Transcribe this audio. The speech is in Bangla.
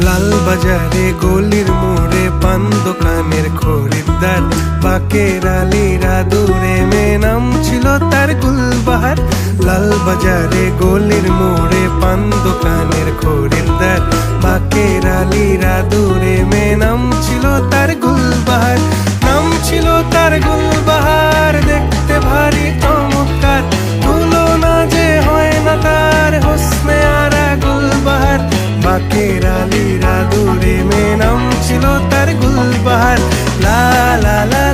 লাল বাজারে গলির মোড়ে পান দোকানের খরিদ্দার, বাকের আলীরা দূরে মেয়ে নাম ছিল তার গুলবাহার। লাল বাজারে গলির মোড়ে পান দোকানের খরিদ্দার, বাকের আলীরা দূরে মেয়ে নাম ছিল তার গুলবাহার। নাম ছিল তার গুলবাহার, দেখতে ভারী চমৎকার, তুলনা যে হয় না তার হোসনে আরা গুলবাহার। বাকের আলীরা দূরে মেয়ে নাম ছিল তার গুলবাহার। লা লা লা